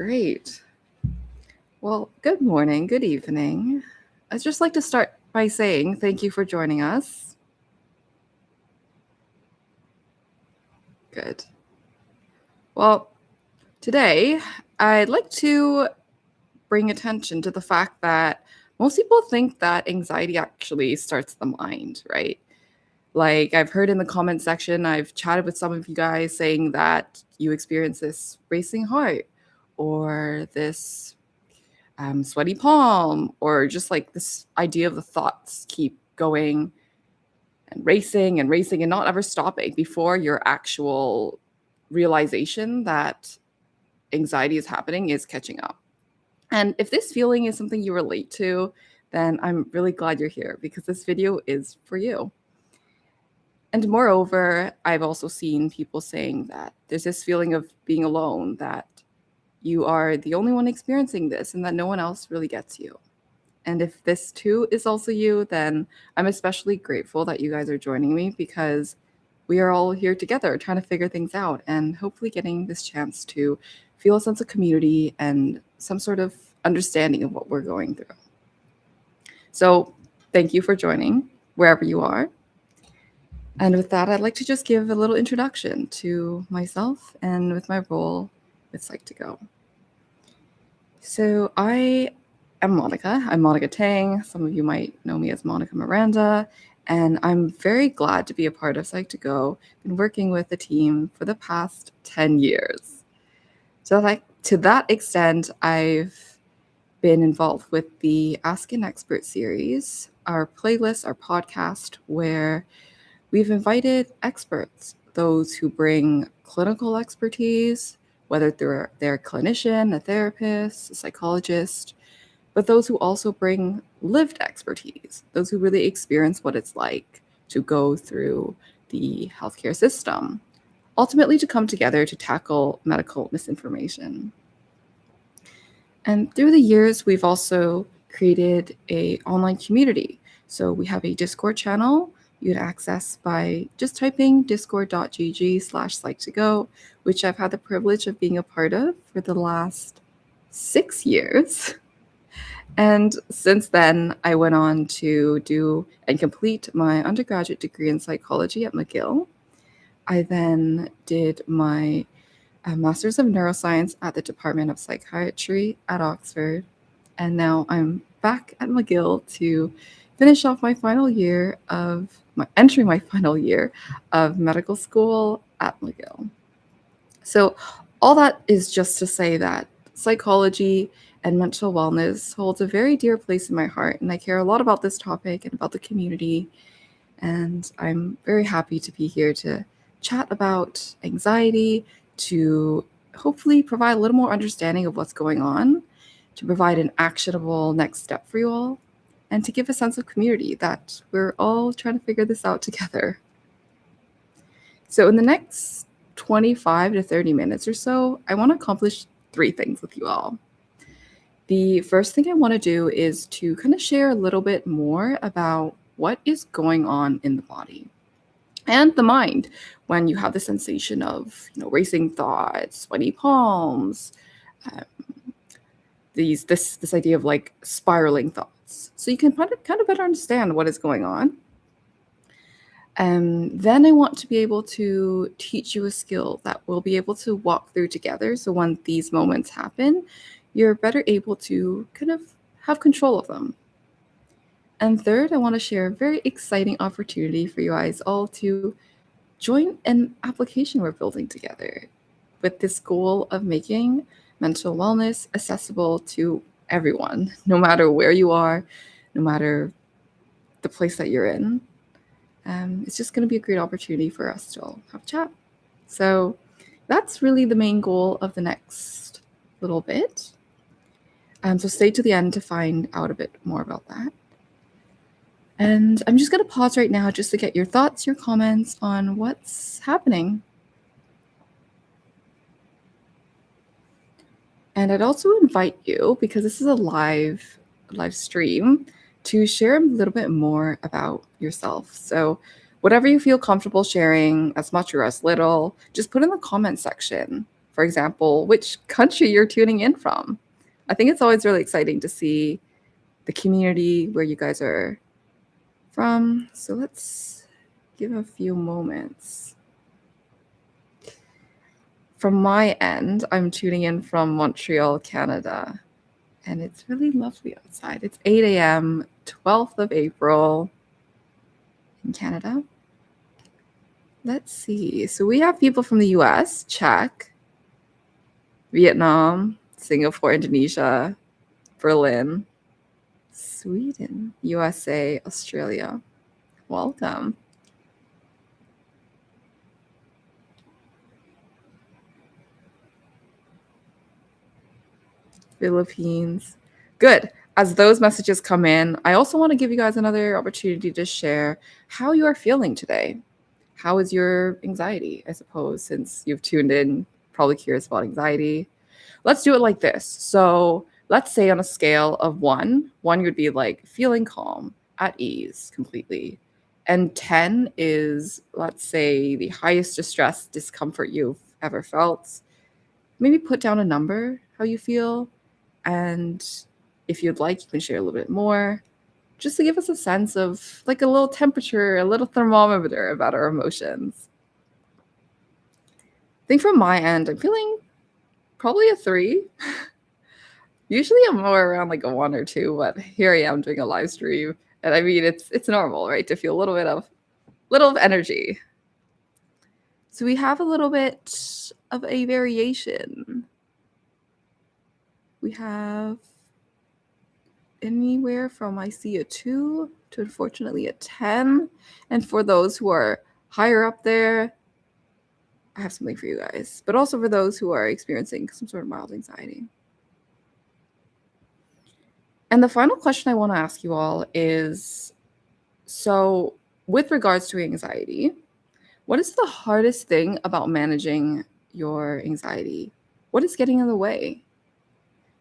Great. Well, good morning, good evening. I'd just like to start by saying thank you for joining us. Good. Well, today I'd like to bring attention to the fact that most people think that anxiety actually starts the mind, right? Like I've heard in the comment section, I've chatted with some of you guys saying that you experience this racing heart or this sweaty palm, or just like this idea of the thoughts keep going and racing and not ever stopping before your actual realization that anxiety is happening is catching up. And if this feeling is something you relate to, then I'm really glad you're here because this video is for you. And moreover, I've also seen people saying that there's this feeling of being alone, that you are the only one experiencing this and that no one else really gets you. And if this too is also you, then I'm especially grateful that you guys are joining me because we are all here together trying to figure things out and hopefully getting this chance to feel a sense of community and some sort of understanding of what we're going through. So thank you for joining wherever you are. And with that, I'd like to just give a little introduction to myself and with my role with Psych2Go. So I am Monica. I'm Monica Taing. Some of you might know me as Monica Miranda. And I'm very glad to be a part of Psych2Go. Been working with the team for the past 10 years. So to that extent, I've been involved with the Ask an Expert series, our playlist, our podcast, where we've invited experts, those who bring clinical expertise, whether they're a clinician, a therapist, a psychologist, but those who also bring lived expertise, those who really experience what it's like to go through the healthcare system, ultimately to come together to tackle medical misinformation. And through the years, we've also created an online community. So we have a Discord channel you can access by just typing discord.gg/psych2go, which I've had the privilege of being a part of for the last 6 years. And since then, I went on to do and complete my undergraduate degree in psychology at McGill. I then did my Master's of Neuroscience at the Department of Psychiatry at Oxford. And now I'm back at McGill to finish off entering my final year of medical school at McGill. So all that is just to say that psychology and mental wellness holds a very dear place in my heart, and I care a lot about this topic and about the community. And I'm very happy to be here to chat about anxiety, to hopefully provide a little more understanding of what's going on, to provide an actionable next step for you all, and to give a sense of community that we're all trying to figure this out together. So in the next 25 to 30 minutes or so, I want to accomplish 3 things with you all. The first thing I want to do is to kind of share a little bit more about what is going on in the body and the mind when you have the sensation of, racing thoughts, sweaty palms, this idea of like spiraling thoughts. So you can kind of better understand what is going on. Then I want to be able to teach you a skill that we'll be able to walk through together. So when these moments happen, you're better able to kind of have control of them. And third, I want to share a very exciting opportunity for you guys all to join an application we're building together with this goal of making mental wellness accessible to everyone, no matter where you are, no matter the place that you're in. It's just going to be a great opportunity for us to all have a chat. So that's really the main goal of the next little bit. So stay to the end to find out a bit more about that. And I'm just going to pause right now just to get your thoughts, your comments on what's happening. And I'd also invite you, because this is a live stream, to share a little bit more about yourself. So whatever you feel comfortable sharing, as much or as little, just put in the comment section for example, which country you're tuning in from. I think it's always really exciting to see the community where you guys are from. So let's give a few moments. From my end, I'm tuning in from Montreal, Canada, and it's really lovely outside. It's 8 a.m., 12th of April in Canada. Let's see. So we have people from the US, Czech, Vietnam, Singapore, Indonesia, Berlin, Sweden, USA, Australia. Welcome. Philippines. Good. As those messages come in, I also want to give you guys another opportunity to share how you are feeling today. How is your anxiety, I suppose, since you've tuned in, probably curious about anxiety. Let's do it like this. So let's say on a scale of one would be like feeling calm, at ease completely. And 10 is, let's say, the highest distress, discomfort you've ever felt. Maybe put down a number, how you feel. And if you'd like, you can share a little bit more, just to give us a sense of like a little temperature, a little thermometer about our emotions. I think from my end, I'm feeling probably a 3. Usually I'm more around like a 1 or 2, but here I am doing a live stream. And I mean, it's normal, right? To feel a little of energy. So we have a little bit of a variation. We have anywhere from, I see, a 2 to unfortunately a 10. And for those who are higher up there, I have something for you guys. But also for those who are experiencing some sort of mild anxiety. And the final question I want to ask you all is, so with regards to anxiety, what is the hardest thing about managing your anxiety? What is getting in the way?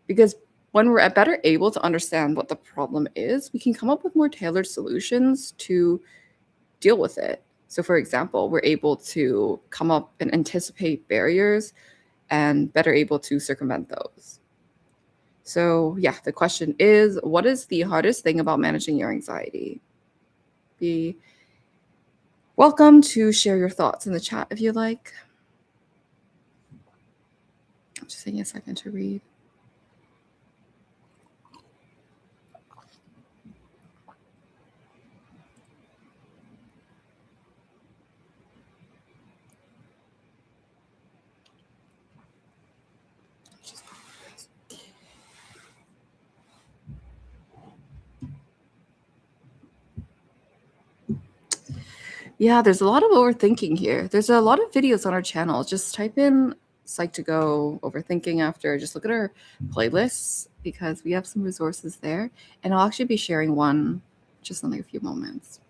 Because when we're better able to understand what the problem is, we can come up with more tailored solutions to deal with it. So for example, we're able to come up and anticipate barriers and better able to circumvent those. So yeah, the question is, what is the hardest thing about managing your anxiety? Be welcome to share your thoughts in the chat if you like. I'm just taking a second to read. Yeah, there's a lot of overthinking here. There's a lot of videos on our channel. Just type in Psych2Go overthinking after. Just look at our playlists because we have some resources there. And I'll actually be sharing one just in like a few moments.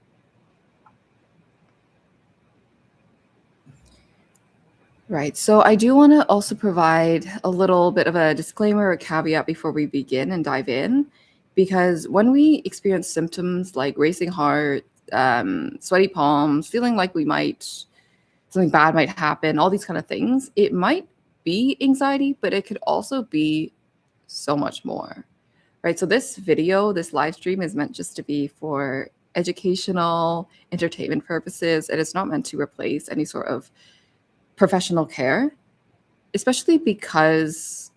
Right. So I do want to also provide a little bit of a disclaimer, a caveat before we begin and dive in, because when we experience symptoms like racing heart, sweaty palms, feeling like something bad might happen, all these kind of things, it might be anxiety, but it could also be so much more. Right. So this video, this live stream is meant just to be for educational, entertainment purposes, and it's not meant to replace any sort of professional care, especially because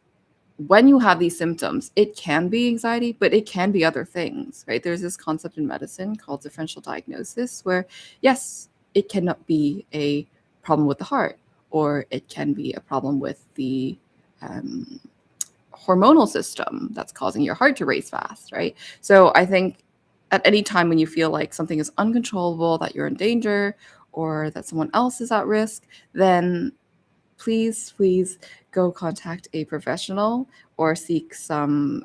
when you have these symptoms, it can be anxiety, but it can be other things, right? There's this concept in medicine called differential diagnosis where, yes, it cannot be a problem with the heart, or it can be a problem with the hormonal system that's causing your heart to race fast, right? So I think at any time when you feel like something is uncontrollable, that you're in danger, or that someone else is at risk, then please go contact a professional or seek some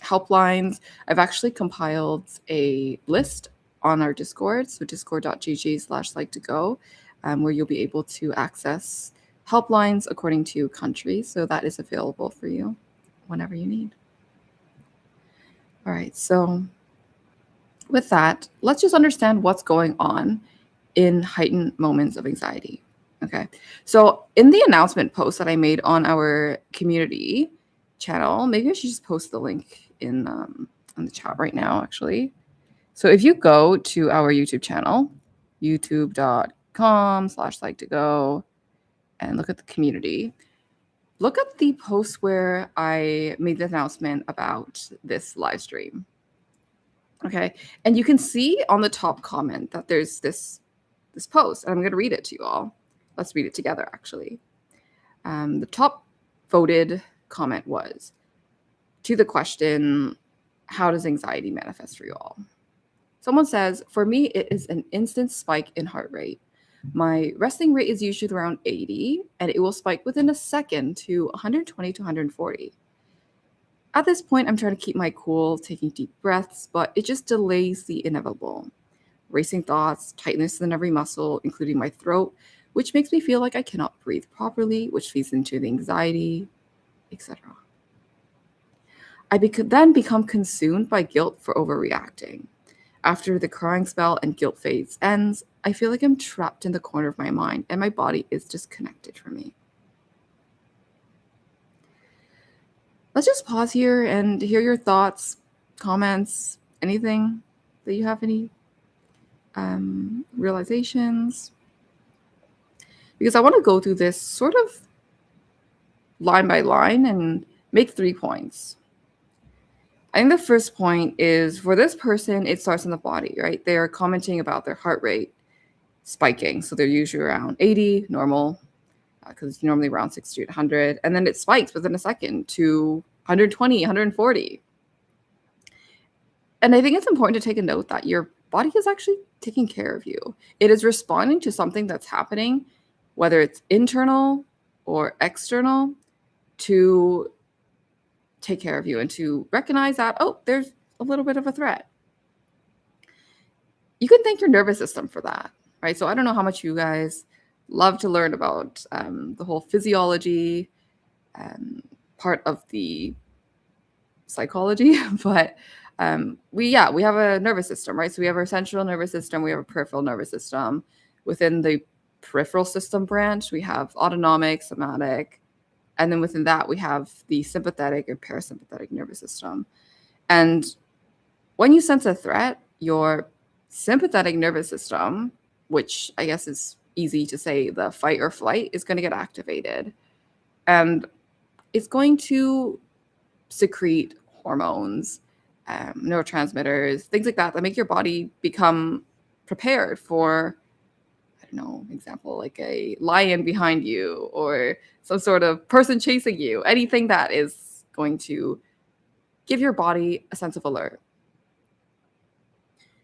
helplines. I've actually compiled a list on our Discord, so discord.gg/Psych2Go, where you'll be able to access helplines according to country. So that is available for you whenever you need. All right, so with that, let's just understand what's going on in heightened moments of anxiety. Okay. So in the announcement post that I made on our community channel, maybe I should just post the link in the chat right now, actually. So if you go to our YouTube channel, youtube.com/Psych2Go, and look at the community, look at the post where I made the announcement about this live stream. Okay. And you can see on the top comment that there's this post, and I'm going to read it to you all. Let's read it together, actually. The top voted comment was to the question, how does anxiety manifest for you all? Someone says, for me, it is an instant spike in heart rate. My resting rate is usually around 80, and it will spike within a second to 120 to 140. At this point, I'm trying to keep my cool, taking deep breaths, but it just delays the inevitable. Racing thoughts, tightness in every muscle, including my throat, which makes me feel like I cannot breathe properly, which feeds into the anxiety, etc. I then become consumed by guilt for overreacting. After the crying spell and guilt phase ends, I feel like I'm trapped in the corner of my mind and my body is disconnected from me. Let's just pause here and hear your thoughts, comments, anything that you have, any realizations. Because I want to go through this sort of line by line and make 3 points. I think the first point is, for this person, it starts in the body, right? They're commenting about their heart rate spiking. So they're usually around 80, normal, because it's normally around 60 to 100. And then it spikes within a second to 120, 140. And I think it's important to take a note that your body is actually taking care of you. It is responding to something that's happening, whether it's internal or external, to take care of you and to recognize that, oh, there's a little bit of a threat. You can thank your nervous system for that, right? So I don't know how much you guys love to learn about the whole physiology part of the psychology, but we have a nervous system, right? So we have our central nervous system, we have a peripheral nervous system. Within the peripheral system branch, we have autonomic, somatic, and then within that, we have the sympathetic or parasympathetic nervous system. And when you sense a threat, your sympathetic nervous system, which I guess is easy to say, the fight or flight, is going to get activated. And it's going to secrete hormones, neurotransmitters, things like that make your body become prepared for, I don't know, example, like a lion behind you or some sort of person chasing you, anything that is going to give your body a sense of alert.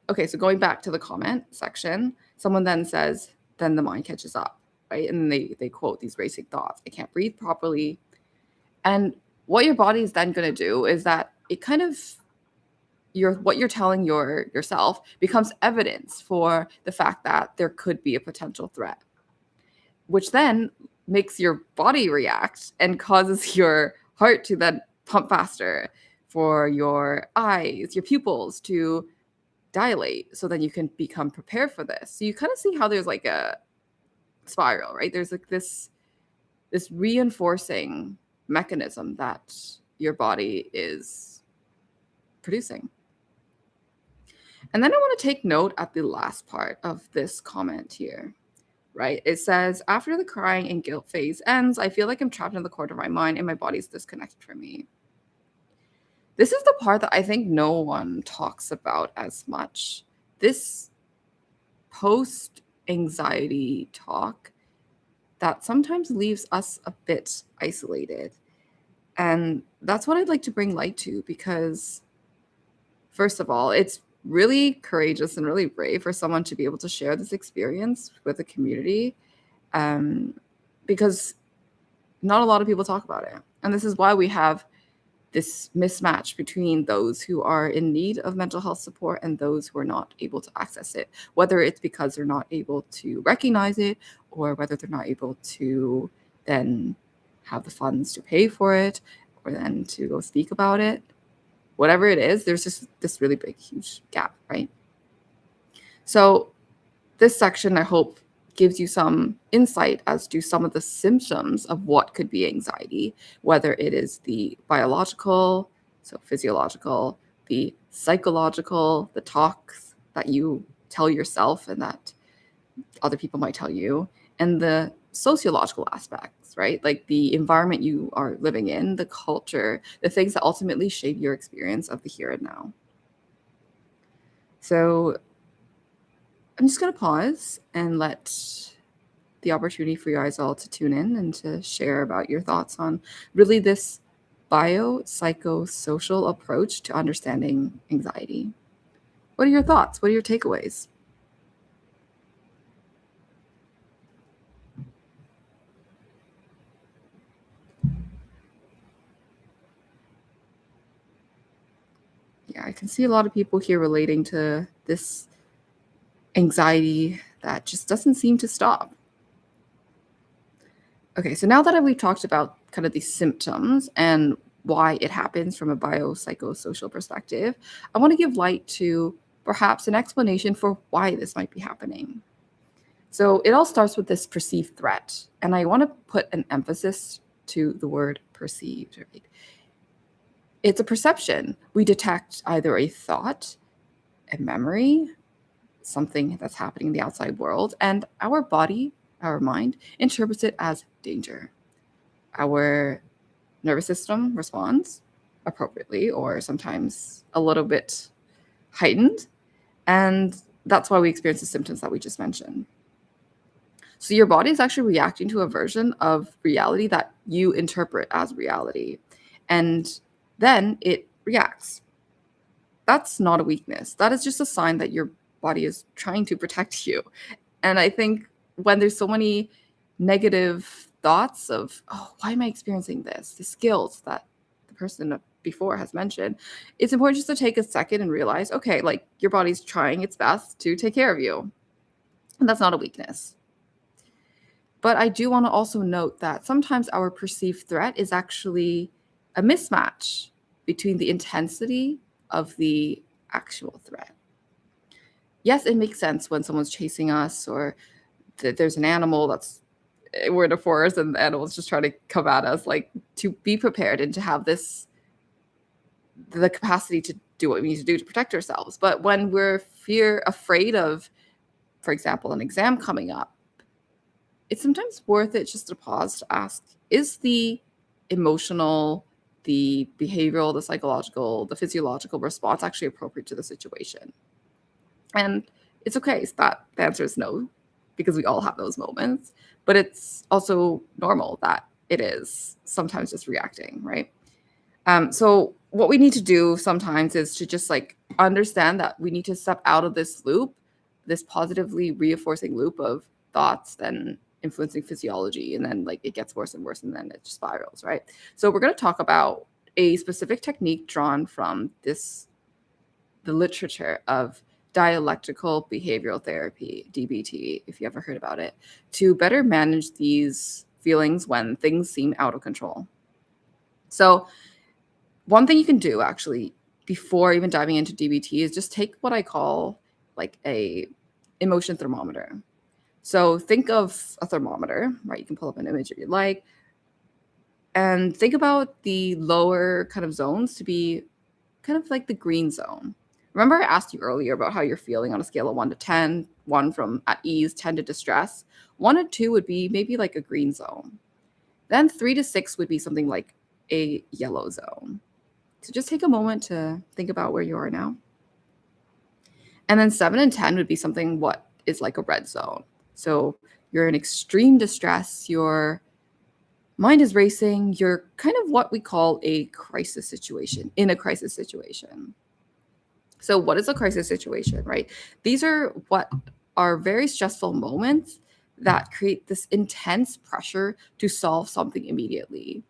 Okay, so going back to the comment section, someone then says, then the mind catches up, right? And they quote these racing thoughts. I can't breathe properly. And what your body is then going to do is that it kind of, what you're telling yourself becomes evidence for the fact that there could be a potential threat, which then makes your body react and causes your heart to then pump faster, for your eyes, your pupils to dilate, so then you can become prepared for this. So you kind of see how there's like a spiral, right? There's like this reinforcing mechanism that your body is producing. And then I want to take note at the last part of this comment here, right? It says, after the crying and guilt phase ends, I feel like I'm trapped in the corner of my mind and my body's disconnected from me. This is the part that I think no one talks about as much. This post-anxiety talk that sometimes leaves us a bit isolated. And that's what I'd like to bring light to, because first of all, it's really courageous and really brave for someone to be able to share this experience with the community, because not a lot of people talk about it. And this is why we have this mismatch between those who are in need of mental health support and those who are not able to access it, whether it's because they're not able to recognize it or whether they're not able to then have the funds to pay for it or then to go speak about it. Whatever it is, there's just this really big, huge gap, right? So this section, I hope, gives you some insight as to some of the symptoms of what could be anxiety, whether it is the biological, so physiological, the psychological, the talks that you tell yourself and that other people might tell you, and the sociological aspects, right? Like the environment you are living in, the culture, the things that ultimately shape your experience of the here and now. So I'm just going to pause and let the opportunity for you guys all to tune in and to share about your thoughts on really this biopsychosocial approach to understanding anxiety. What are your thoughts? What are your takeaways? Yeah, I can see a lot of people here relating to this anxiety that just doesn't seem to stop. Okay, so now that we've talked about kind of these symptoms and why it happens from a biopsychosocial perspective, I want to give light to perhaps an explanation for why this might be happening. So it all starts with this perceived threat, and I want to put an emphasis to the word perceived, right? It's a perception. We detect either a thought, a memory, something that's happening in the outside world, and our body, our mind, interprets it as danger. Our nervous system responds appropriately or sometimes a little bit heightened, and that's why we experience the symptoms that we just mentioned. So your body is actually reacting to a version of reality that you interpret as reality, and then it reacts. That's not a weakness. That is just a sign that your body is trying to protect you. And I think when there's so many negative thoughts of, oh, why am I experiencing this? The skills that the person before has mentioned, it's important just to take a second and realize, okay, like your body's trying its best to take care of you. And that's not a weakness. But I do want to also note that sometimes our perceived threat is actually a mismatch between the intensity of the actual threat. Yes, it makes sense when someone's chasing us or there's an animal that's we're in a forest and the animals just trying to come at us, like to be prepared and to have the capacity to do what we need to do to protect ourselves. But when we're afraid of, for example, an exam coming up, it's sometimes worth it just to pause to ask, is the emotional, the behavioral, the psychological, the physiological response actually appropriate to the situation? And it's okay that the answer is no, because we all have those moments, but it's also normal that it is sometimes just reacting, right? So what we need to do sometimes is to just like understand that we need to step out of this loop, this positively reinforcing loop of thoughts, then influencing physiology, and then like it gets worse and worse, and then it just spirals, right? So we're going to talk about a specific technique drawn from the literature of dialectical behavioral therapy, DBT, if you ever heard about it, to better manage these feelings when things seem out of control. So one thing you can do actually before even diving into DBT is just take what I call like a emotion thermometer. So think of a thermometer, right? You can pull up an image if you like, and think about the lower kind of zones to be kind of like the green zone. Remember I asked you earlier about how you're feeling on a scale of 1 to 10, 1 from at ease, 10 to distress. 1 and 2 would be maybe like a green zone. Then 3 to 6 would be something like a yellow zone. So just take a moment to think about where you are now. And then 7 and 10 would be something what is like a red zone. So you're in extreme distress, your mind is racing, you're kind of what we call a crisis situation, in a crisis situation. So what is a crisis situation, right? These are what are very stressful moments that create this intense pressure to solve something immediately.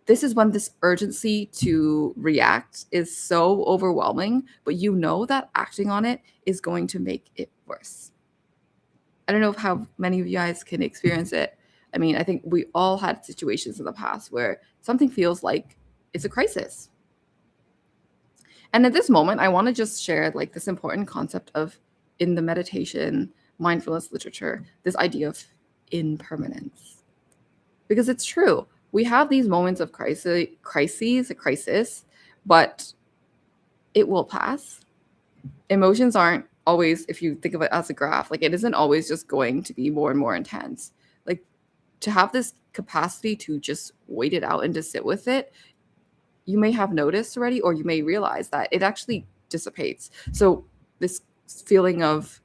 This is when this urgency to react is so overwhelming, but you know that acting on it is going to make it worse. I don't know how many of you guys can experience it. I mean, I think we all had situations in the past where something feels like it's a crisis. And at this moment, I want to just share like this important concept of in the meditation mindfulness literature, this idea of impermanence. Because it's true. We have these moments of crisis, but it will pass. Emotions aren't always, if you think of it as a graph, like it isn't always just going to be more and more intense. Like to have this capacity to just wait it out and to sit with it, you may have noticed already, or you may realize that it actually dissipates. So this feeling of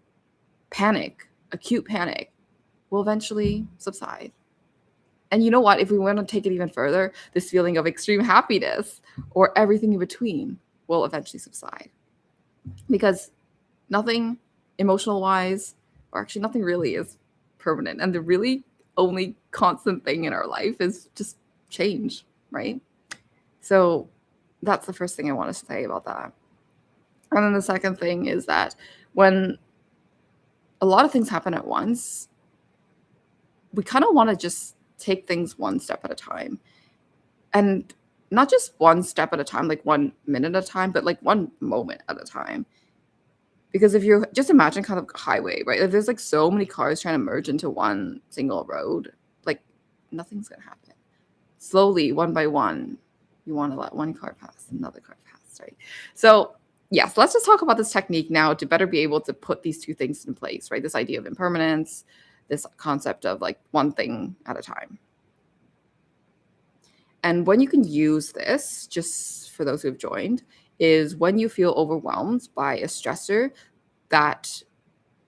panic, acute panic, will eventually subside. And you know what? If we want to take it even further, this feeling of extreme happiness or everything in between will eventually subside. Because nothing emotional wise, or actually nothing really is permanent. And the really only constant thing in our life is just change, right? So that's the first thing I want to say about that. And then the second thing is that when a lot of things happen at once, we kind of want to just take things one step at a time. And not just one step at a time, like 1 minute at a time, but like one moment at a time. Because if you're just imagine kind of a highway, right? If there's like so many cars trying to merge into one single road, like nothing's going to happen. Slowly, one by one, you want to let one car pass, another car pass, right? So yes, let's just talk about this technique now to better be able to put these two things in place, right? This idea of impermanence, this concept of like one thing at a time. And when you can use this, just for those who have joined, is when you feel overwhelmed by a stressor that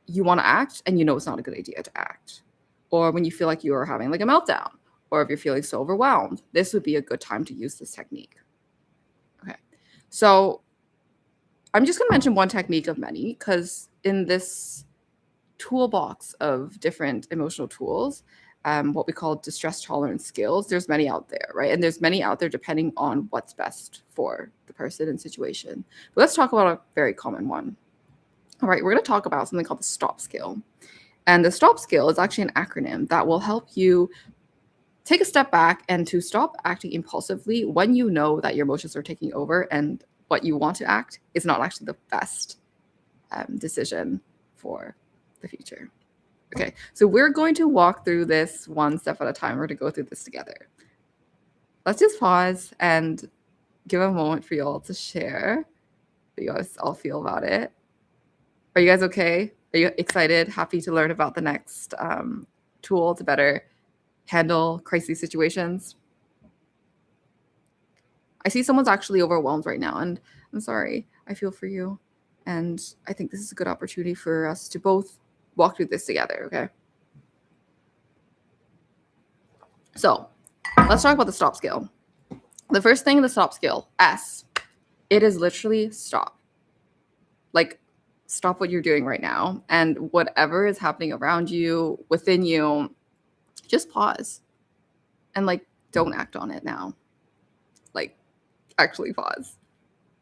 you want to act and you know it's not a good idea to act. Or when you feel like you're having like a meltdown, or if you're feeling so overwhelmed, this would be a good time to use this technique. Okay. So I'm just going to mention one technique of many, because in this toolbox of different emotional tools, what we call distress tolerance skills, there's many out there, right? And there's many out there depending on what's best for the person and situation. But let's talk about a very common one. All right, we're going to talk about something called the STOP skill. And the STOP skill is actually an acronym that will help you take a step back and to stop acting impulsively when you know that your emotions are taking over and what you want to act is not actually the best decision for the future. Okay, so we're going to walk through this one step at a time. We're going to go through this together. Let's just pause and give a moment for you all to share how you guys all feel about it. Are you guys okay? Are you excited, happy to learn about the next tool to better handle crisis situations? I see someone's actually overwhelmed right now, and I'm sorry. I feel for you. And I think this is a good opportunity for us to both walk through this together, okay? So let's talk about the STOP skill. The first thing in the STOP skill, S, it is literally stop. Like, stop what you're doing right now. And whatever is happening around you, within you, just pause. And, like, don't act on it now. Like, actually pause.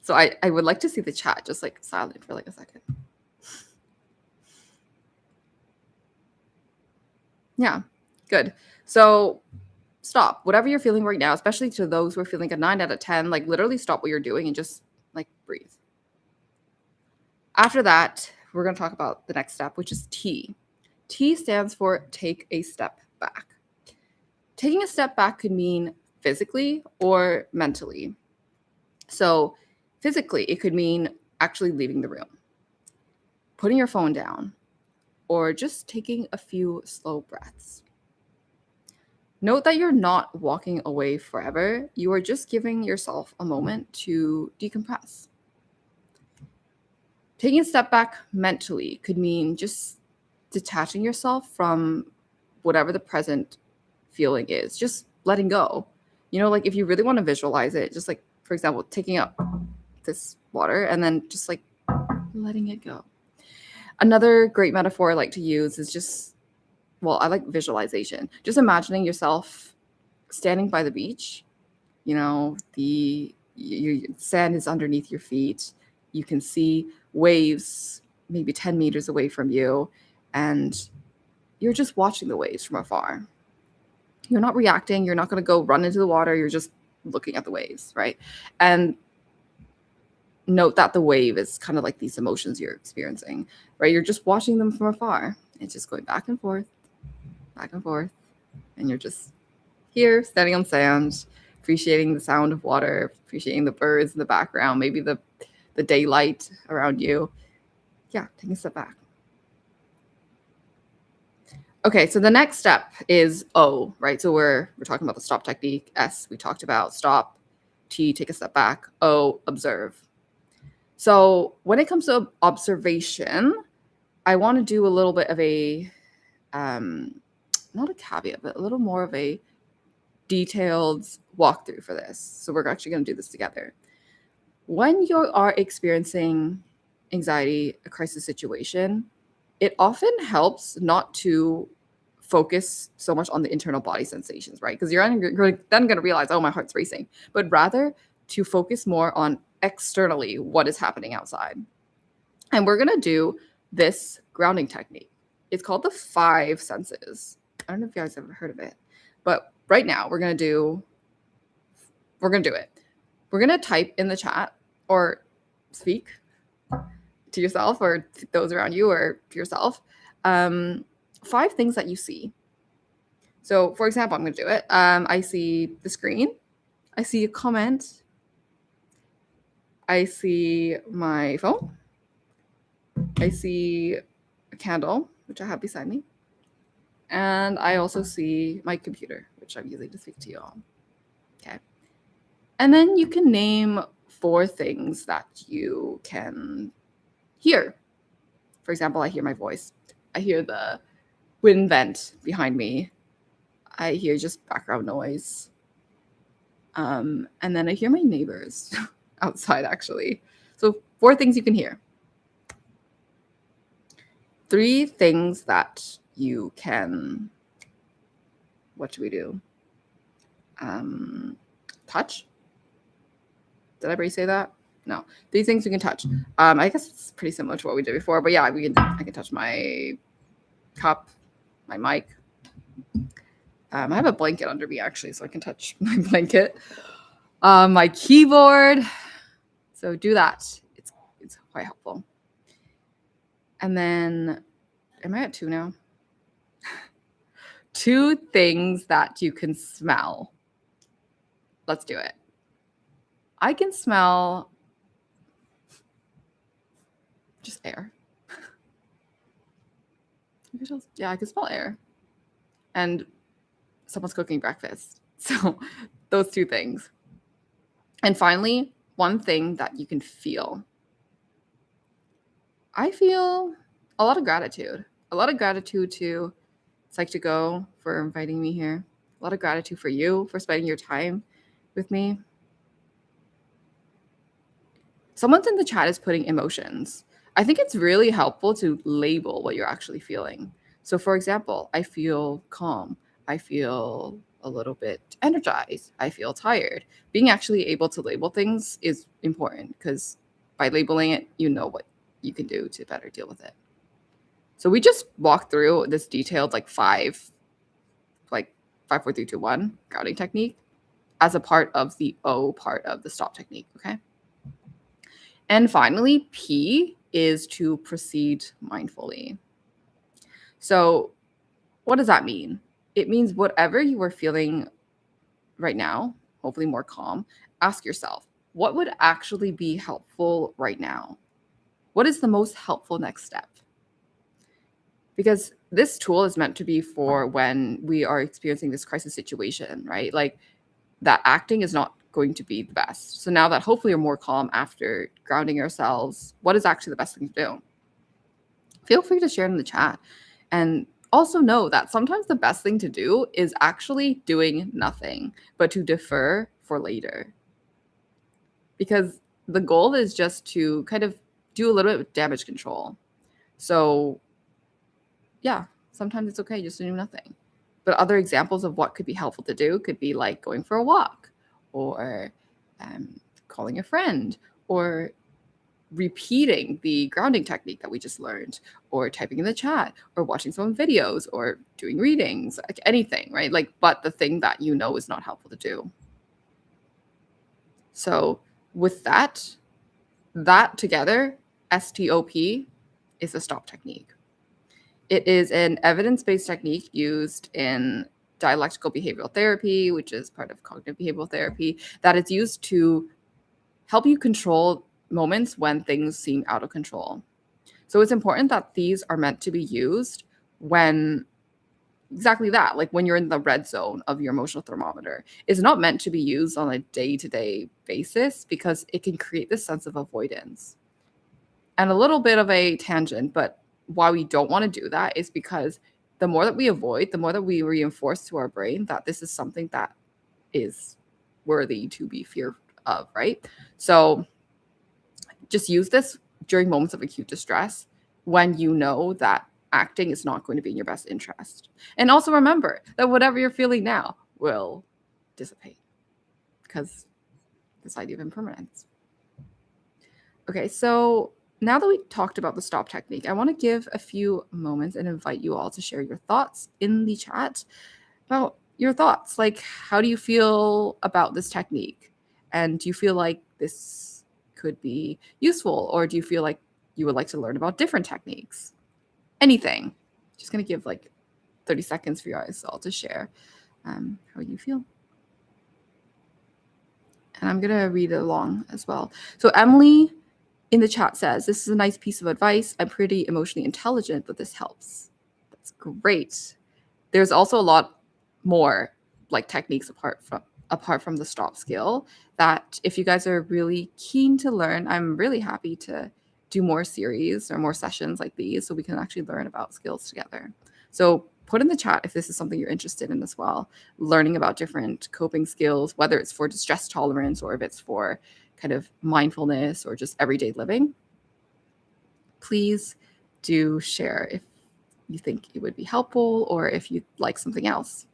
So I would like to see the chat just, like, silent for, like, a second. Yeah, good. So stop. Whatever you're feeling right now, especially to those who are feeling a 9 out of 10, like, literally stop what you're doing and just, like, breathe. After that, we're going to talk about the next step, which is T. T stands for take a step back. Taking a step back could mean physically or mentally. So physically, it could mean actually leaving the room, putting your phone down, or just taking a few slow breaths. Note that you're not walking away forever. You are just giving yourself a moment to decompress. Taking a step back mentally could mean just detaching yourself from whatever the present feeling is, just letting go. You know, like if you really want to visualize it, just like, for example, taking up this water and then just like letting it go. Another great metaphor I like to use is just, well, I like visualization. Just imagining yourself standing by the beach. You know, the sand is underneath your feet. You can see waves maybe 10 meters away from you, and you're just watching the waves from afar. You're not reacting. You're not going to go run into the water. You're just looking at the waves, right? And note that the wave is kind of like these emotions you're experiencing, right? You're just watching them from afar. It's just going back and forth, and you're just here, standing on sand, appreciating the sound of water, appreciating the birds in the background, maybe the daylight around you. Yeah, take a step back. Okay, so the next step is O, right? So we're talking about the stop technique. S, we talked about stop. T, take a step back. O, observe. So when it comes to observation, I want to do a little bit of a, not a caveat, but a little more of a detailed walkthrough for this. So we're actually going to do this together. When you are experiencing anxiety, a crisis situation, it often helps not to focus so much on the internal body sensations, right? Because you're then going to realize, oh, my heart's racing, but rather to focus more on externally what is happening outside. And we're going to do this grounding technique. It's called the 5 senses. I don't know if you guys have ever heard of it, but right now we're going to do it. We're going to type in the chat or speak to yourself or to those around you or to yourself 5 things that you see. So for example, I'm going to do it. I see the screen. I see a comment. I see my phone. I see a candle, which I have beside me. And I also see my computer, which I'm using to speak to you on. Okay. And then you can name 4 things that you can hear. For example, I hear my voice. I hear the wind vent behind me. I hear just background noise. And then I hear my neighbors outside, actually. So 4 things you can hear. 3 things that you can, what should we do? Touch. Did I already say that? No. 3 things we can touch. I guess it's pretty similar to what we did before, but yeah, I can touch my cup, my mic. I have a blanket under me, actually, so I can touch my blanket. My keyboard. So do that. It's quite helpful. And then, am I at 2 now? 2 things that you can smell. Let's do it. I can smell just air. Yeah, I can smell air. And someone's cooking breakfast. So those 2 things. And finally, 1 thing that you can feel. I feel a lot of gratitude. A lot of gratitude to Psych2Go for inviting me here. A lot of gratitude for you for spending your time with me. Someone's in the chat is putting emotions. I think it's really helpful to label what you're actually feeling. So for example, I feel calm. I feel a little bit energized. I feel tired. Being actually able to label things is important because by labeling it, you know what you can do to better deal with it. So we just walked through this detailed 5, 4, 3, 2, 1 grounding technique as a part of the O part of the stop technique, okay? And finally, P is to proceed mindfully. So what does that mean? It means whatever you are feeling right now, hopefully more calm, ask yourself, what would actually be helpful right now? What is the most helpful next step? Because this tool is meant to be for when we are experiencing this crisis situation, right? That acting is not going to be the best. So now that hopefully you're more calm after grounding yourselves, what is actually the best thing to do? Feel free to share it in the chat. And also know that sometimes the best thing to do is actually doing nothing, but to defer for later. Because the goal is just to kind of do a little bit of damage control. So yeah, sometimes it's okay just to do nothing. But other examples of what could be helpful to do could be like going for a walk or calling a friend or repeating the grounding technique that we just learned or typing in the chat or watching some videos or doing readings, like anything, right? But the thing that you know is not helpful to do. So with that together, STOP is the stop technique. It is an evidence-based technique used in dialectical behavioral therapy, which is part of cognitive behavioral therapy, that is used to help you control moments when things seem out of control. So it's important that these are meant to be used when exactly that, like when you're in the red zone of your emotional thermometer. It's not meant to be used on a day-to-day basis because it can create this sense of avoidance. And a little bit of a tangent, but why we don't want to do that is because the more that we avoid, the more that we reinforce to our brain that this is something that is worthy to be feared of, right? So just use this during moments of acute distress when you know that acting is not going to be in your best interest. And also remember that whatever you're feeling now will dissipate because this idea of impermanence. Okay, so now that we talked about the stop technique, I want to give a few moments and invite you all to share your thoughts in the chat about your thoughts. Like, how do you feel about this technique? And do you feel like this could be useful? Or do you feel like you would like to learn about different techniques? Anything. Just going to give like 30 seconds for you guys all to share how you feel. And I'm going to read it along as well. So Emily in the chat says, this is a nice piece of advice. I'm pretty emotionally intelligent, but this helps. That's great. There's also a lot more like techniques apart from the stop skill that if you guys are really keen to learn, I'm really happy to do more series or more sessions like these so we can actually learn about skills together. So put in the chat if this is something you're interested in as well, learning about different coping skills, whether it's for distress tolerance or if it's for kind of mindfulness or just everyday living. Please do share if you think it would be helpful or if you'd like something else.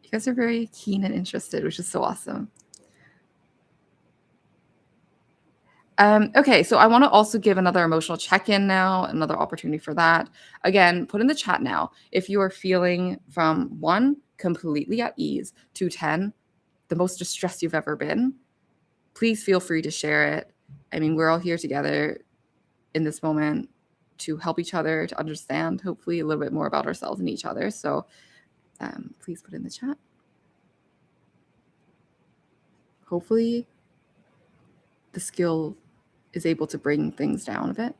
You guys are very keen and interested, which is so awesome. Okay, so I want to also give another emotional check-in now, another opportunity for that. Again, put in the chat now if you are feeling from 1, completely at ease, to 10, the most distressed you've ever been. Please feel free to share it. I mean, we're all here together in this moment to help each other, to understand, hopefully, a little bit more about ourselves and each other. So please put in the chat. Hopefully, the skill is able to bring things down a bit.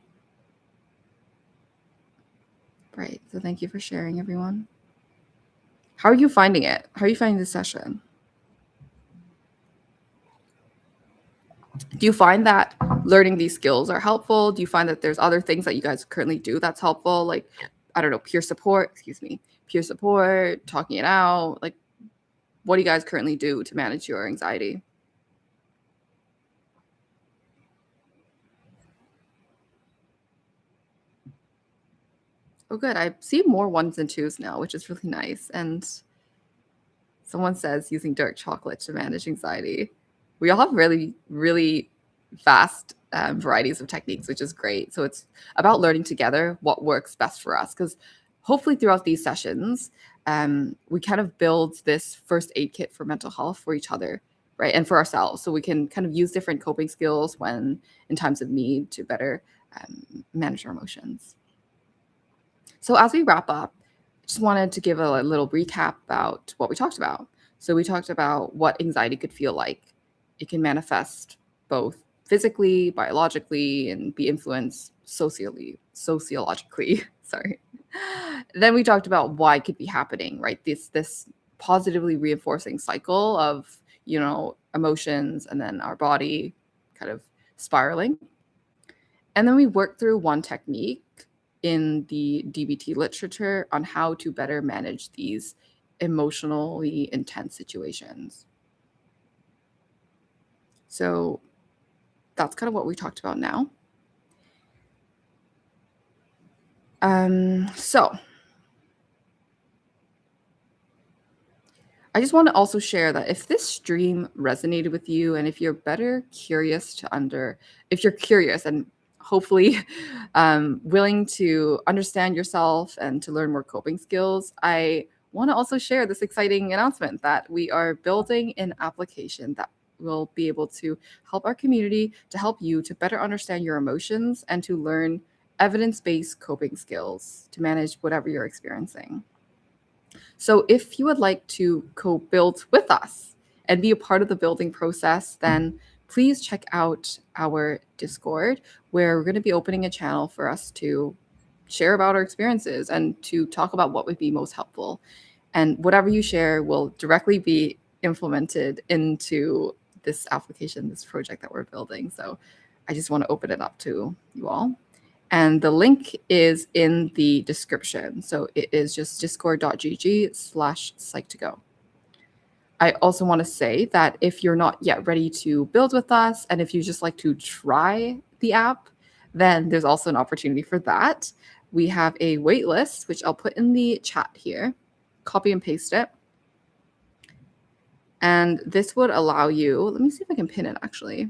Right. So thank you for sharing, everyone. How are you finding it? How are you finding this session? Do you find that learning these skills are helpful? Do you find that there's other things that you guys currently do that's helpful? Like, I don't know, peer support, talking it out. Like, what do you guys currently do to manage your anxiety? Oh, good. I see more 1s and 2s now, which is really nice. And someone says using dark chocolate to manage anxiety. We all have really, really vast varieties of techniques, which is great. So it's about learning together what works best for us. Because hopefully throughout these sessions, we kind of build this first aid kit for mental health for each other, right? And for ourselves. So we can kind of use different coping skills when in times of need to better manage our emotions. So as we wrap up, just wanted to give a little recap about what we talked about. So we talked about what anxiety could feel like. It can manifest both physically, biologically, and be influenced sociologically. Sorry. Then we talked about why it could be happening, right? This positively reinforcing cycle of, emotions and then our body kind of spiraling. And then we worked through one technique in the DBT literature on how to better manage these emotionally intense situations. So that's kind of what we talked about now. So I just want to also share that if this stream resonated with you and if you're curious and hopefully willing to understand yourself and to learn more coping skills, I want to also share this exciting announcement that we are building an application that will be able to help our community, to help you to better understand your emotions and to learn evidence-based coping skills to manage whatever you're experiencing. So if you would like to co-build with us and be a part of the building process, then please check out our Discord, where we're going to be opening a channel for us to share about our experiences and to talk about what would be most helpful. And whatever you share will directly be implemented into this application, this project that we're building. So I just want to open it up to you all. And the link is in the description. So it is just discord.gg/psych2go. I also want to say that if you're not yet ready to build with us, and if you just like to try the app, then there's also an opportunity for that. We have a wait list, which I'll put in the chat here. Copy and paste it. And this would allow you, let me see if I can pin it actually.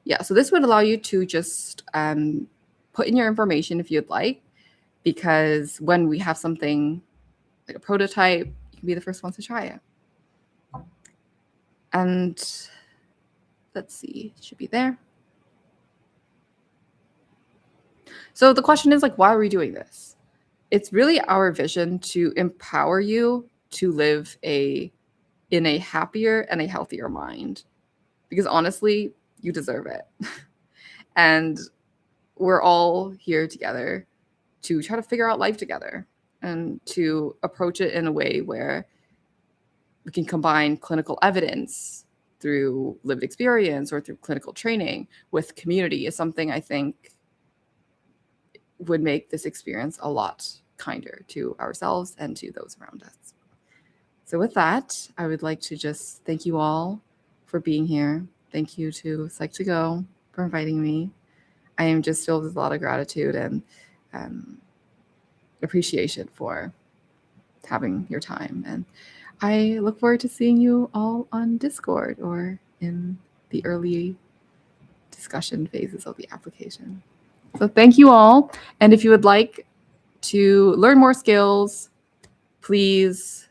Yeah, so this would allow you to just put in your information if you'd like, because when we have something like a prototype, you can be the first ones to try it. And let's see, it should be there. So the question is like, why are we doing this? It's really our vision to empower you to live in a happier and a healthier mind, because honestly, you deserve it. And we're all here together to try to figure out life together and to approach it in a way where we can combine clinical evidence through lived experience or through clinical training with community is something I think would make this experience a lot kinder to ourselves and to those around us. So with that, I would like to just thank you all for being here. Thank you to Psych2Go for inviting me. I am just filled with a lot of gratitude and appreciation for having your time. And I look forward to seeing you all on Discord or in the early discussion phases of the application. So thank you all. And if you would like to learn more skills, please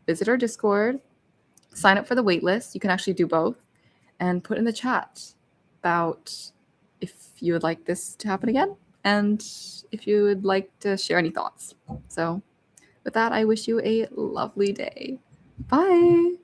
visit our Discord, sign up for the waitlist. You can actually do both, and put in the chat about if you would like this to happen again and if you would like to share any thoughts. So with that, I wish you a lovely day. Bye.